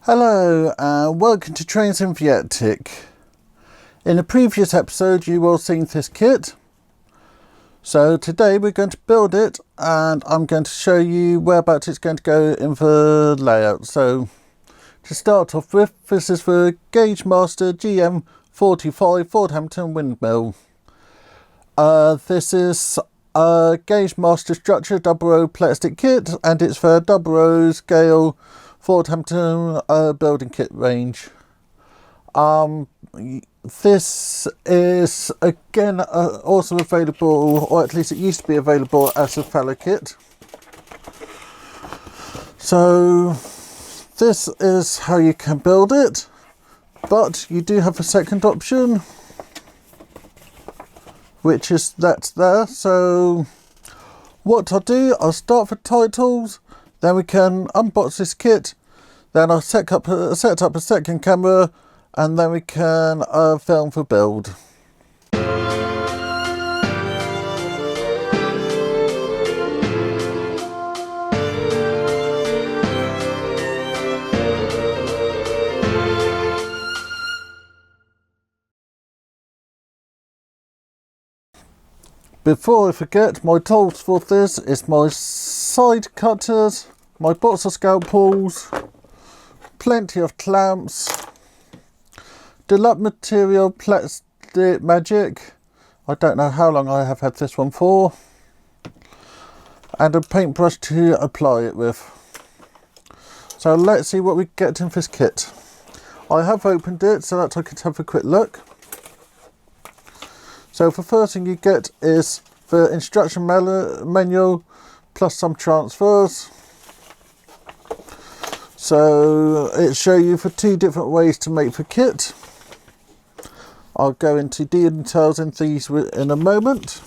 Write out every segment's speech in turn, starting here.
Hello and welcome to Trains and Viatic. In the previous episode you will have seen this kit. So today we're going to build it and I'm going to show you whereabouts it's going to go in the layout. So to start off with, this is the Gaugemaster GM425 Fordhampton windmill. This is a Gaugemaster structure 00 plastic kit and it's the 00 scale Fordhampton building kit range. This is again also available, or at least it used to be available as a fellow kit. So this is how you can build it, but you do have a second option, which is that's there. So what I'll do, I'll start the titles, then we can unbox this kit, then I'll set up a second camera, and then we can film the build. Before I forget, my tools for this is my side cutters, my box of scalpels, plenty of clamps, deluxe material plastic magic, I don't know how long I have had this one for, and a paintbrush to apply it with. So let's see what we get in this kit. I have opened it so that I could have a quick look. So the first thing you get is the instruction manual plus some transfers. So it shows you for two different ways to make the kit. I'll go into details in these in a moment.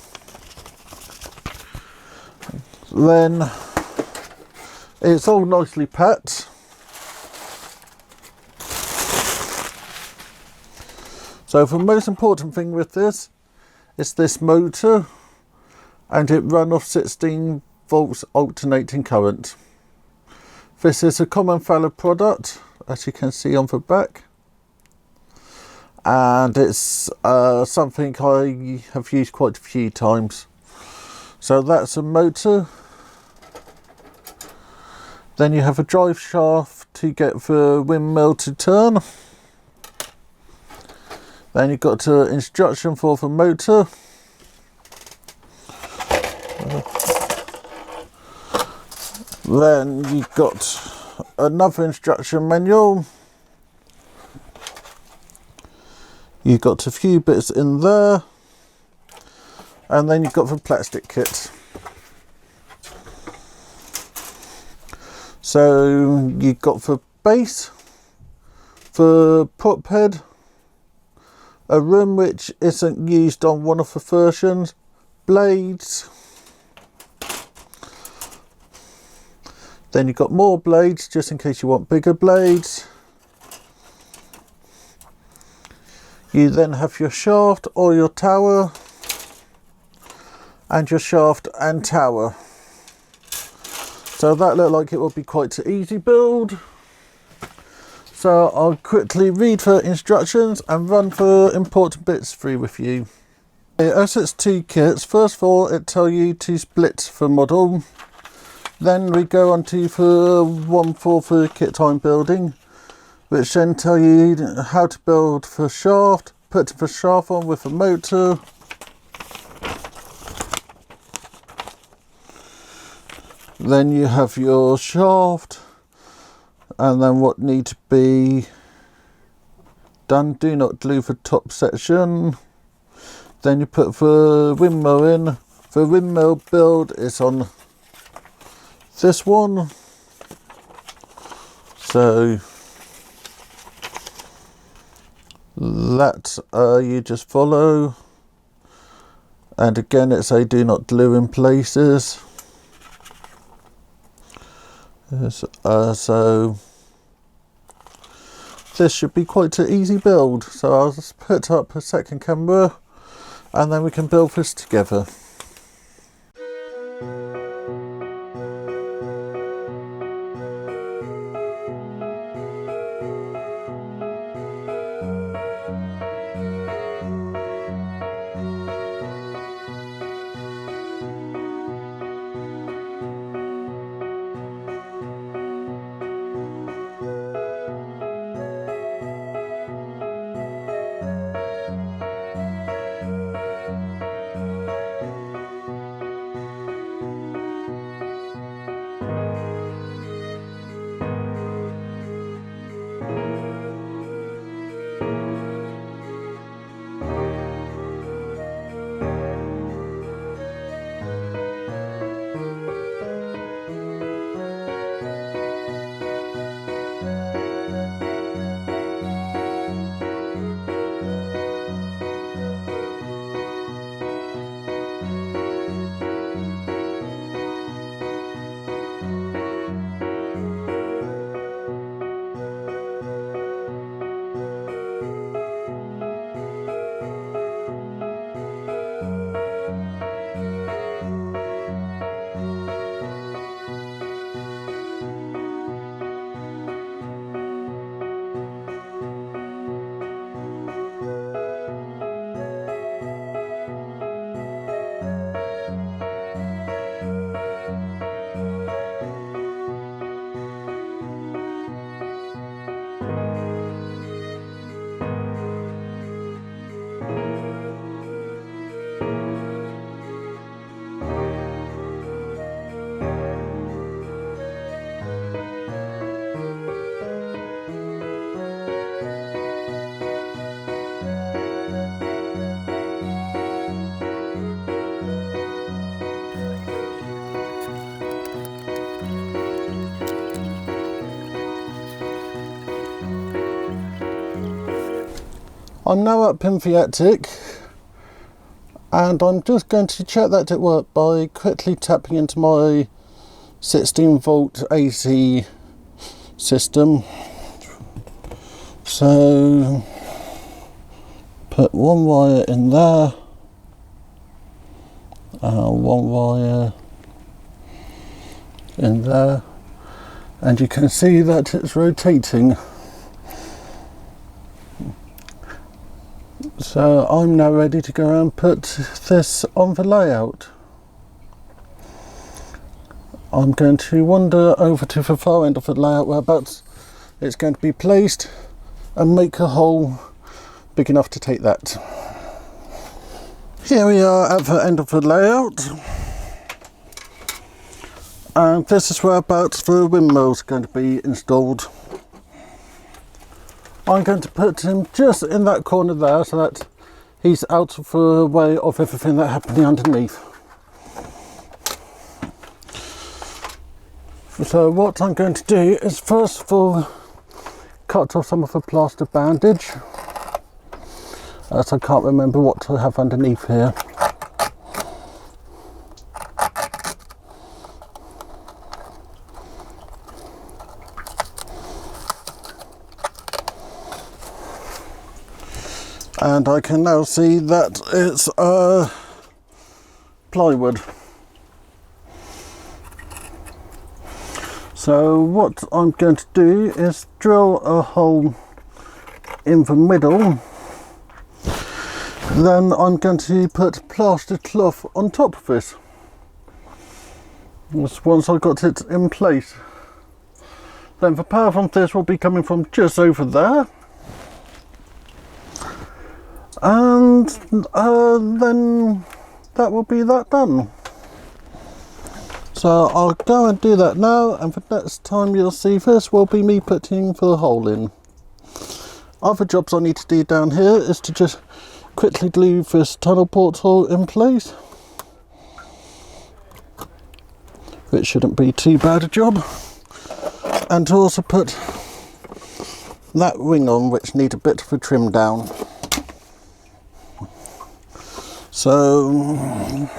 Then it's all nicely packed. So the most important thing with this is this motor, and it runs off 16 volts alternating current. This is a common fellow product, as you can see on the back, and it's something I have used quite a few times. So that's a motor. Then you have a drive shaft to get the windmill to turn. Then you've got an instruction for the motor. Then you've got another instruction manual. You've got a few bits in there. And then you've got the plastic kit. So you've got the base, the prop head, a rim which isn't used on one of the versions, blades, then you've got more blades just in case you want bigger blades. You then have your shaft or your tower, and your shaft and tower. So that looked like it would be quite an easy build. So I'll quickly read the instructions and run the important bits through with you. As it's two kits, first of all it tells you to split the model. Then we go on to the one for the kit I'm building, which then tell you how to build the shaft, put the shaft on with the motor. Then you have your shaft, and then what needs to be done, do not glue the top section. Then you put the windmill in. The windmill build is on this one. So that you just follow. And again it's a do not glue in places. So this should be quite an easy build. So I'll just put up a second camera and then we can build this together. I'm now up in the attic, and I'm just going to check that it worked by quickly tapping into my 16 volt AC system. So put one wire in there, one wire in there, and you can see that it's rotating. So I'm now ready to go and put this on the layout. I'm going to wander over to the far end of the layout whereabouts it's going to be placed and make a hole big enough to take that. Here we are at the end of the layout, and this is whereabouts the windmill's going to be installed. I'm going to put him just in that corner there so that he's out of the way of everything that's happening underneath. So what I'm going to do is first of all cut off some of the plaster bandage, as I can't remember what to have underneath here. And I can now see that it's plywood. So what I'm going to do is drill a hole in the middle. Then I'm going to put plaster cloth on top of this. Once I've got it in place. Then the power from this will be coming from just over there. And then that will be that done. So I'll go and do that now, and the next time you'll see this will be me putting the hole in. Other jobs I need to do down here is to just quickly glue this tunnel porthole in place, which shouldn't be too bad a job, and to also put that wing on, which needs a bit of a trim down. So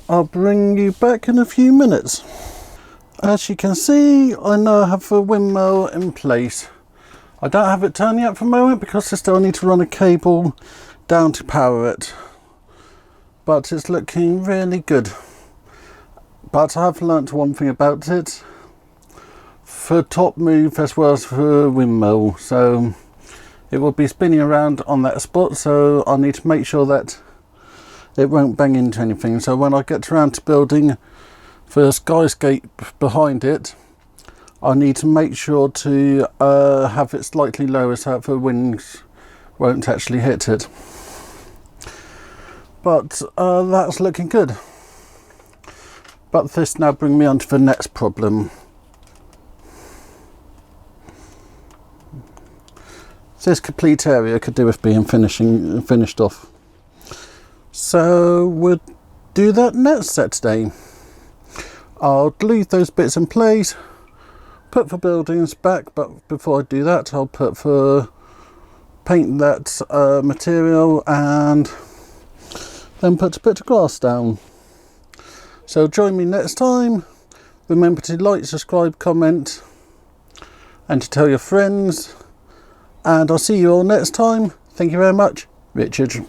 I'll bring you back in a few minutes. As you can see, I now have the windmill in place. I don't have it turning at the moment because I still need to run a cable down to power it, but it's looking really good. But I have learnt one thing about it: the top move as well as the windmill, so it will be spinning around on that spot, so I need to make sure that it won't bang into anything. So when I get around to building the skyscape behind it, I need to make sure to have it slightly lower so that the wings won't actually hit it. But that's looking good. But this now brings me on to the next problem. This complete area could do with being finished off. So we'll do that next Saturday. I'll glue those bits in place, put the buildings back, but before I do that I'll paint that material and then put a bit of grass down. So join me next time. Remember to like, subscribe, comment, and to tell your friends. And I'll see you all next time. Thank you very much. Richard.